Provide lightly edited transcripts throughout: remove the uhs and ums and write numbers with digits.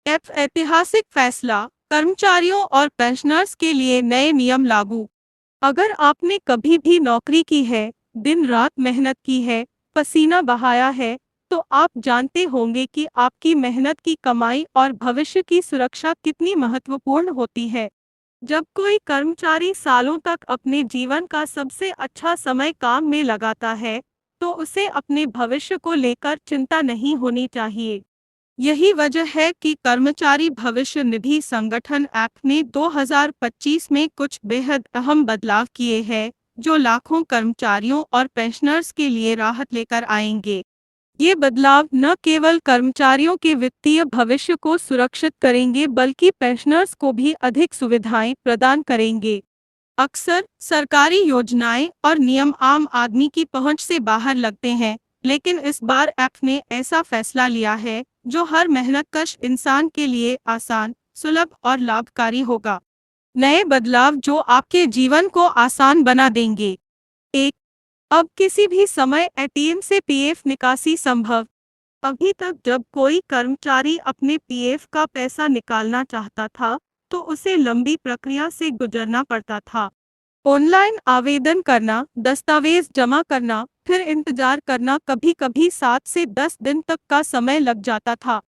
F ऐतिहासिक फैसला, कर्मचारियों और पेंशनर्स के लिए नए नियम लागू। अगर आपने कभी भी नौकरी की है, दिन रात मेहनत की है, पसीना बहाया है, तो आप जानते होंगे कि आपकी मेहनत की कमाई और भविष्य की सुरक्षा कितनी महत्वपूर्ण होती है। जब कोई कर्मचारी सालों तक अपने जीवन का सबसे अच्छा समय काम में लगाता है, तो उसे अपने भविष्य को लेकर चिंता नहीं होनी चाहिए। यही वजह है कि कर्मचारी भविष्य निधि संगठन एक्ट ने 2025 में कुछ बेहद अहम बदलाव किए हैं, जो लाखों कर्मचारियों और पेंशनर्स के लिए राहत लेकर आएंगे। ये बदलाव न केवल कर्मचारियों के वित्तीय भविष्य को सुरक्षित करेंगे, बल्कि पेंशनर्स को भी अधिक सुविधाएं प्रदान करेंगे। अक्सर सरकारी योजनाएं और नियम आम आदमी की पहुंच से बाहर लगते हैं, लेकिन इस बार ऐप ने ऐसा फैसला लिया है जो हर मेहनतकश इंसान के लिए आसान, सुलभ और लाभकारी होगा। नए बदलाव जो आपके जीवन को आसान बना देंगे। एक, अब किसी भी समय एटीएम से पीएफ निकासी संभव। अभी तक जब कोई कर्मचारी अपने पीएफ का पैसा निकालना चाहता था, तो उसे लंबी प्रक्रिया से गुजरना पड़ता था। ऑनलाइन आवेदन करना, दस्तावेज जमा करना, फिर इंतजार करना, कभी-कभी 7 से 10 दिन तक का समय लग जाता था।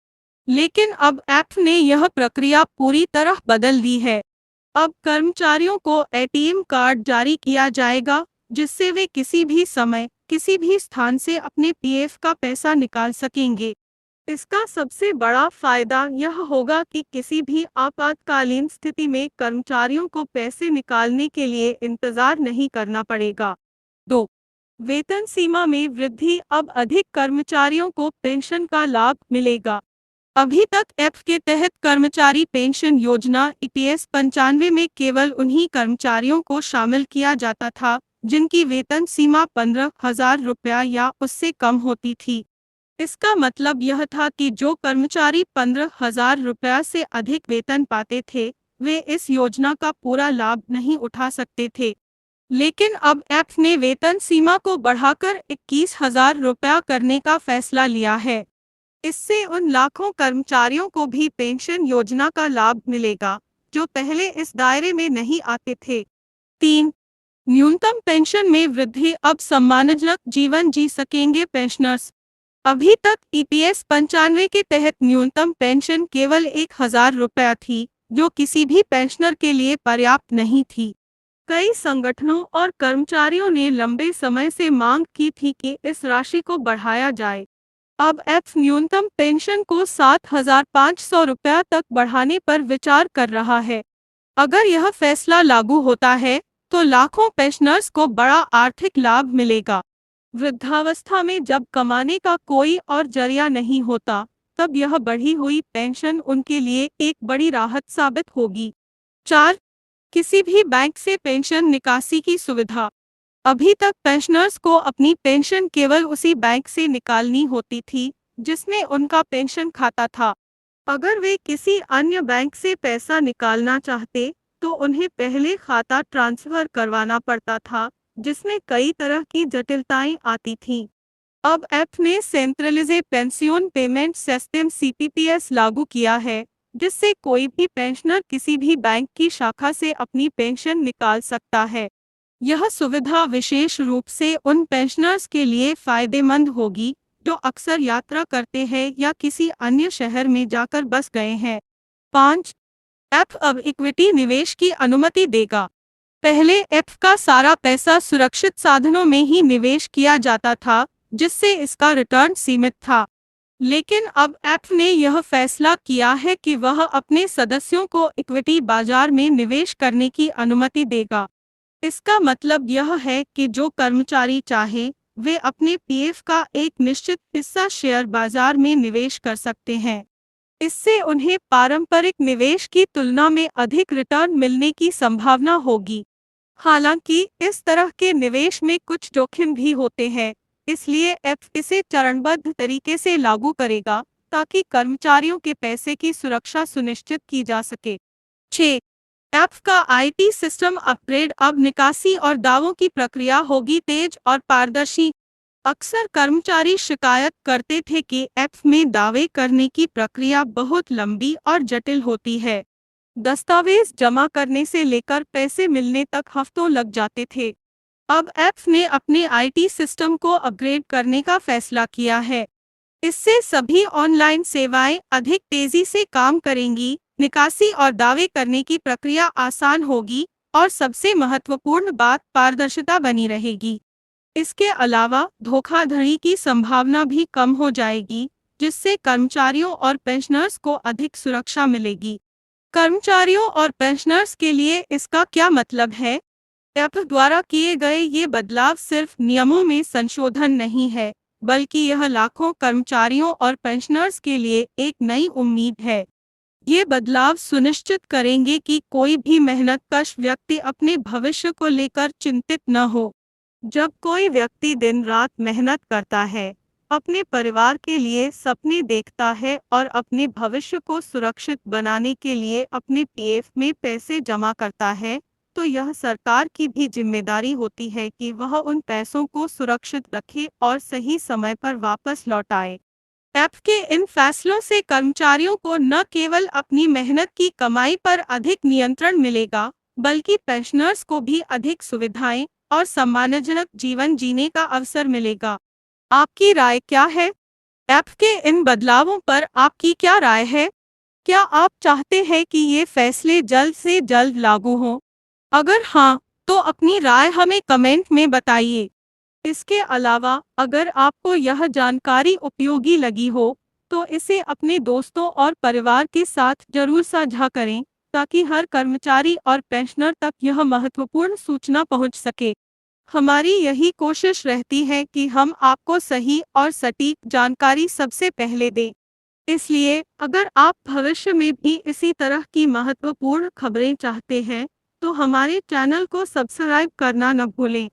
लेकिन अब ऐप ने यह प्रक्रिया पूरी तरह बदल दी है। अब कर्मचारियों को एटीएम कार्ड जारी किया जाएगा, जिससे वे किसी भी समय, किसी भी स्थान से अपने पीएफ का पैसा निकाल सकेंगे। इसका सबसे बड़ा फायदा यह होगा कि किसी भी आपातकालीन स्थिति में कर्मचारियों को पैसे निकालने के लिए इंतजार नहीं करना पड़ेगा। 2. वेतन सीमा में वृद्धि, अब अधिक कर्मचारियों को पेंशन का लाभ मिलेगा। अभी तक एफ के तहत कर्मचारी पेंशन योजना ईपीएस 95 में केवल उन्हीं कर्मचारियों को शामिल किया जाता था जिनकी वेतन सीमा 15,000 रुपया या उससे कम होती थी। इसका मतलब यह था कि जो कर्मचारी 15,000 रुपया से अधिक वेतन पाते थे, वे इस योजना का पूरा लाभ नहीं उठा सकते थे। लेकिन अब एफ ने वेतन सीमा को बढ़ाकर 21,000 रुपया करने का फैसला लिया है। इससे उन लाखों कर्मचारियों को भी पेंशन योजना का लाभ मिलेगा, जो पहले इस दायरे में नहीं आते थे। 3. न्यूनतम पेंशन में वृद्धि, अब सम्मानजनक जीवन जी सकेंगे पेंशनर्स। अभी तक ईपीएस 95 के तहत न्यूनतम पेंशन केवल 1,000 रुपया थी, जो किसी भी पेंशनर के लिए पर्याप्त नहीं थी। कई संगठनों और कर्मचारियों ने लंबे समय से मांग की थी कि इस राशि को बढ़ाया जाए। अब एफ न्यूनतम पेंशन को 7,500 रुपया तक बढ़ाने पर विचार कर रहा है। अगर यह फैसला लागू होता है, तो लाखों पेंशनर्स को बड़ा आर्थिक लाभ मिलेगा। वृद्धावस्था में जब कमाने का कोई और जरिया नहीं होता, तब यह बढ़ी हुई पेंशन उनके लिए एक बड़ी राहत साबित होगी। 4. किसी भी बैंक से पेंशन निकासी की सुविधा। अभी तक पेंशनर्स को अपनी पेंशन केवल उसी बैंक से निकालनी होती थी, जिसमें उनका पेंशन खाता था। अगर वे किसी अन्य बैंक से पैसा निकालना चाहते, तो उन्हें पहले खाता ट्रांसफर करवाना पड़ता था, जिसमें कई तरह की जटिलताएं आती थीं। अब ऐप ने सेंट्रलाइज्ड पेंशन पेमेंट सिस्टम सीपीपीएस लागू किया है, जिससे कोई भी पेंशनर किसी भी बैंक की शाखा से अपनी पेंशन निकाल सकता है। यह सुविधा विशेष रूप से उन पेंशनर्स के लिए फायदेमंद होगी जो अक्सर यात्रा करते हैं या किसी अन्य शहर में जाकर बस गए हैं। 5. ऐप अब इक्विटी निवेश की अनुमति देगा। पहले ऐप का सारा पैसा सुरक्षित साधनों में ही निवेश किया जाता था, जिससे इसका रिटर्न सीमित था। लेकिन अब ऐप ने यह फैसला किया है कि वह अपने सदस्यों को इक्विटी बाजार में निवेश करने की अनुमति देगा। इसका मतलब यह है कि जो कर्मचारी चाहे, वे अपने पीएफ का एक निश्चित हिस्सा शेयर बाजार में निवेश कर सकते हैं। इससे उन्हें पारंपरिक निवेश की तुलना में अधिक रिटर्न मिलने की संभावना होगी। हालांकि इस तरह के निवेश में कुछ जोखिम भी होते हैं, इसलिए ऐप इसे चरणबद्ध तरीके से लागू करेगा ताकि कर्मचारियों के पैसे की सुरक्षा सुनिश्चित की जा सके। 6. ऐप का आईटी सिस्टम अपग्रेड, अब निकासी और दावों की प्रक्रिया होगी तेज और पारदर्शी। अक्सर कर्मचारी शिकायत करते थे कि ऐप में दावे करने की प्रक्रिया बहुत लंबी और जटिल होती है। दस्तावेज जमा करने से लेकर पैसे मिलने तक हफ्तों लग जाते थे। अब ऐप ने अपने आईटी सिस्टम को अपग्रेड करने का फैसला किया है। इससे सभी ऑनलाइन सेवाएं अधिक तेजी से काम करेंगी, निकासी और दावे करने की प्रक्रिया आसान होगी और सबसे महत्वपूर्ण बात पारदर्शिता बनी रहेगी। इसके अलावा धोखाधड़ी की संभावना भी कम हो जाएगी, जिससे कर्मचारियों और पेंशनर्स को अधिक सुरक्षा मिलेगी। कर्मचारियों और पेंशनर्स के लिए इसका क्या मतलब है? ऐप द्वारा किए गए ये बदलाव सिर्फ नियमों में संशोधन नहीं है, बल्कि यह लाखों कर्मचारियों और पेंशनर्स के लिए एक नई उम्मीद है। ये बदलाव सुनिश्चित करेंगे कि कोई भी मेहनतकश व्यक्ति अपने भविष्य को लेकर चिंतित न हो। जब कोई व्यक्ति दिन रात मेहनत करता है, अपने परिवार के लिए सपने देखता है और अपने भविष्य को सुरक्षित बनाने के लिए अपने पीएफ में पैसे जमा करता है, तो यह सरकार की भी जिम्मेदारी होती है कि वह उन पैसों को सुरक्षित रखे और सही समय पर वापस लौटाए। ऐप के इन फैसलों से कर्मचारियों को न केवल अपनी मेहनत की कमाई पर अधिक नियंत्रण मिलेगा, बल्कि पेंशनर्स को भी अधिक सुविधाएं और सम्मानजनक जीवन जीने का अवसर मिलेगा। आपकी राय क्या है? ऐप के इन बदलावों पर आपकी क्या राय है? क्या आप चाहते हैं कि ये फैसले जल्द से जल्द लागू हों? अगर हाँ, तो अपनी राय हमें कमेंट में बताइए। इसके अलावा अगर आपको यह जानकारी उपयोगी लगी हो, तो इसे अपने दोस्तों और परिवार के साथ जरूर साझा करें, ताकि हर कर्मचारी और पेंशनर तक यह महत्वपूर्ण सूचना पहुंच सके। हमारी यही कोशिश रहती है कि हम आपको सही और सटीक जानकारी सबसे पहले दें। इसलिए अगर आप भविष्य में भी इसी तरह की महत्वपूर्ण खबरें चाहते हैं, तो हमारे चैनल को सब्सक्राइब करना न भूलें।